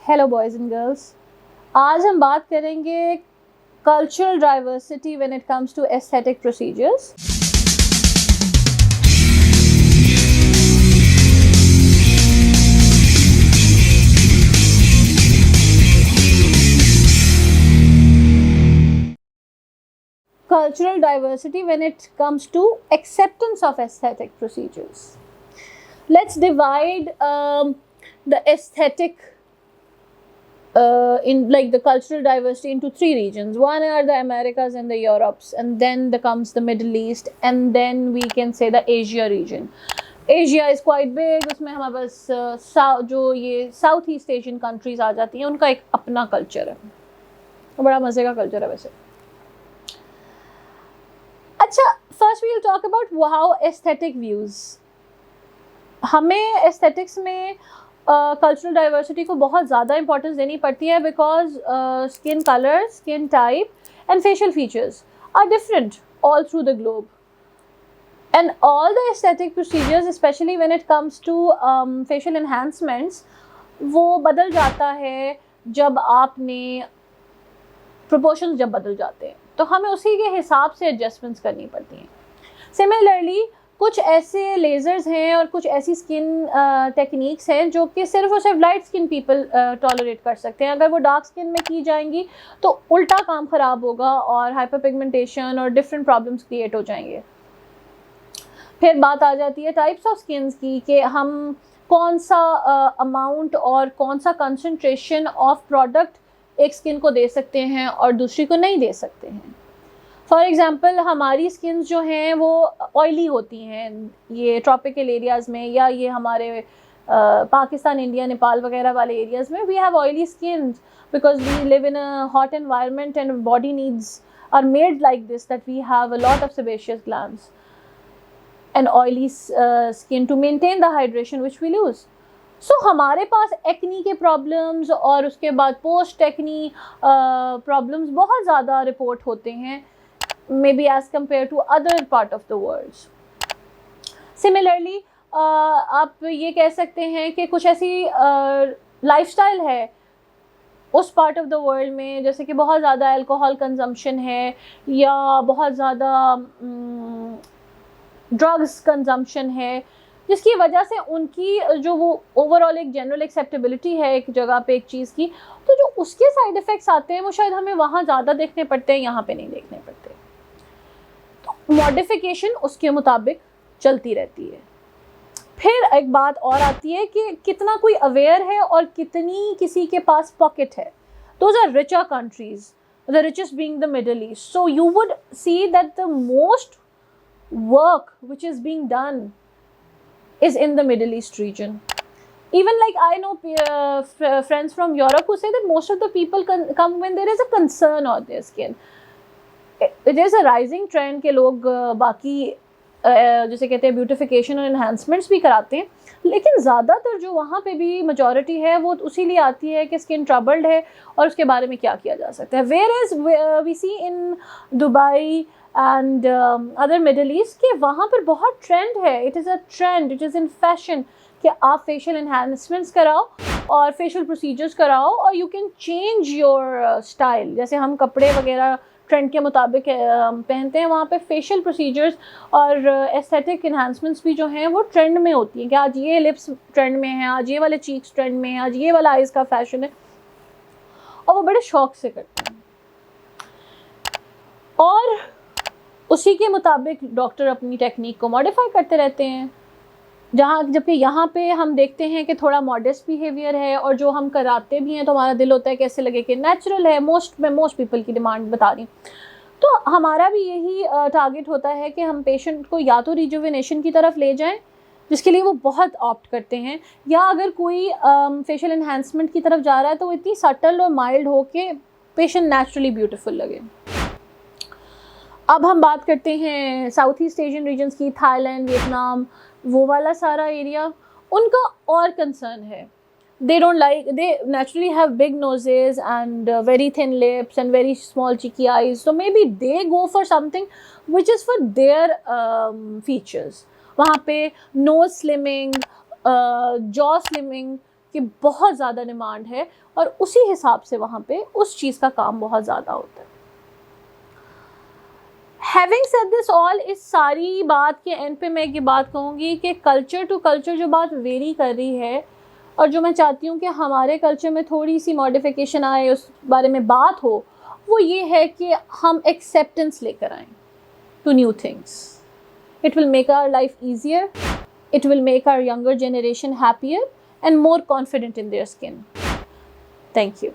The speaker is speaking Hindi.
Hello boys and girls. आज हम बात करेंगे cultural diversity when it comes to aesthetic procedures. Cultural diversity when it comes to acceptance of aesthetic procedures. Let's divide the aesthetic in like the cultural diversity into three regions. One are the Americas and the Europes, and then comes the Middle East, and then we can say the Asia region. Asia is quite big. उसमें हमारे पास जो ये साउथ ईस्ट एशियन कंट्रीज आ जाती हैं, उनका एक अपना कल्चर है, बड़ा मज़े का कल्चर है वैसे। अच्छा, first we will talk about how aesthetic views. हमें एस्थेटिक्स में कल्चरल डाइवर्सिटी को बहुत ज़्यादा इंपॉर्टेंस देनी पड़ती है because skin colour, skin type and facial features are different all through the globe, and all the aesthetic procedures specially when it comes to facial enhancements वो बदल जाता है जब आपने प्रोपोर्शंस जब बदल जाते हैं, तो हमें उसी के हिसाब से एडजस्टमेंट्स करनी पड़ती हैं। सिमिलरली कुछ ऐसे लेज़र्स हैं और कुछ ऐसी स्किन टेक्निक्स हैं जो कि सिर्फ और सिर्फ लाइट स्किन पीपल टॉलरेट कर सकते हैं। अगर वो डार्क स्किन में की जाएंगी तो उल्टा काम ख़राब होगा और हाइपर पिगमेंटेशन और डिफरेंट प्रॉब्लम्स क्रिएट हो जाएंगे। फिर बात आ जाती है टाइप्स ऑफ स्किन्स की कि हम कौन सा अमाउंट और कौन सा कंसनट्रेशन ऑफ प्रोडक्ट एक स्किन को दे सकते हैं और दूसरी को नहीं दे सकते हैं। फॉर एग्ज़ाम्पल हमारी स्किन्स जो हैं वो ऑयली होती हैं ये ट्रॉपिकल एरियाज़ में, या ये हमारे पाकिस्तान, इंडिया, नेपाल वगैरह वाले एरियाज़ में we have oily skins because we live in a hot environment and body needs are made like this that we have a lot of sebaceous glands and oily skin to maintain the hydration which we lose. So हमारे पास एक्नी के प्रॉब्लम्स और उसके बाद पोस्ट एक्नी प्रॉब्लम्स बहुत ज़्यादा रिपोर्ट होते हैं, may be as compare to other part of the world. Similarly आप ये कह सकते हैं कि कुछ ऐसी लाइफस्टाइल है उस पार्ट ऑफ द वर्ल्ड में, जैसे कि बहुत ज़्यादा अल्कोहल कंजम्पशन है या बहुत ज़्यादा ड्रग्स कंजम्पशन है, जिसकी वजह से उनकी जो वो ओवरऑल एक जनरल एक्सेप्टेबिलिटी है एक जगह पे एक चीज़ की, तो जो उसके साइड इफ़ेक्ट्स आते हैं वो शायद हमें वहाँ ज़्यादा देखने पड़ते हैं, यहाँ पे नहीं देखने पड़ते। तो मॉडिफिकेशन उसके मुताबिक चलती रहती है। फिर एक बात और आती है कि कितना कोई अवेयर है और कितनी किसी के पास पॉकेट है। Those are richer countries, the richest being the Middle East, so you would see that the most work which is being done is in the Middle East region. Even like I know friends from Europe who say that most of the people come when there is a concern on their skin. It is a rising trend कि लोग बाकी जैसे कहते हैं ब्यूटिफिकेशन और एनहांसमेंट्स भी कराते हैं, लेकिन ज़्यादातर जो वहाँ पे भी मेजॉरिटी है वो उसी लिए आती है कि स्किन ट्रबल्ड है और उसके बारे में क्या किया जा सकता है। Where is we see in Dubai and other Middle East के वहाँ पर बहुत ट्रेंड है, it is a trend, it is in fashion कि आप फेशियल एनहांसमेंट्स कराओ और फेशियल प्रोसीजर्स कराओ और you can change your style. जैसे हम कपड़े वगैरह ट्रेंड के मुताबिक पहनते हैं, वहाँ पे फेशियल प्रोसीजर्स और एस्थेटिक एनहांसमेंट्स भी जो हैं वो ट्रेंड में होती हैं कि आज ये लिप्स ट्रेंड में है, आज ये वाले चीक्स ट्रेंड में है, आज ये वाला आइज़ का फैशन है, और वो बड़े शौक से करते हैं। और उसी के मुताबिक डॉक्टर अपनी टेक्निक को मॉडिफाई करते रहते हैं, जबकि यहाँ पे हम देखते हैं कि थोड़ा मॉडेस्ट बिहेवियर है और जो हम कराते भी हैं तो हमारा दिल होता है कैसे लगे कि नेचुरल है। मोस्ट पीपल की डिमांड बता रही हूँ, तो हमारा भी यही टारगेट होता है कि हम पेशेंट को या तो रिजुविनेशन की तरफ ले जाएं, जिसके लिए वो बहुत ऑप्ट करते हैं, या अगर कोई फेशियल एनहांसमेंट की तरफ जा रहा है तो वो इतनी सटल और माइल्ड हो के पेशेंट नेचुरली ब्यूटीफुल लगे। अब हम बात करते हैं साउथ ईस्ट एशियन रीजन्स की, थाईलैंड, वियतनाम, वो वाला सारा एरिया, उनका और कंसर्न है। they naturally have big noses and very thin lips and very small cheeky eyes, so maybe they go for something which is for their features. वहाँ पे nose slimming, jaw slimming कि बहुत ज़्यादा डिमांड है और उसी हिसाब से वहाँ पे उस चीज़ का काम बहुत ज़्यादा होता है। हैविंग सेड दिस ऑल, इस सारी बात के एंड पे मैं ये बात कहूँगी कि कल्चर टू कल्चर जो बात वेरी कर रही है और जो मैं चाहती हूँ कि हमारे कल्चर में थोड़ी सी मॉडिफिकेशन आए, उस बारे में बात हो, वो ये है कि हम एक्सेप्टेंस लेकर आएँ to new things. It will make our life easier. It will make our younger generation happier and more confident in their skin. Thank you.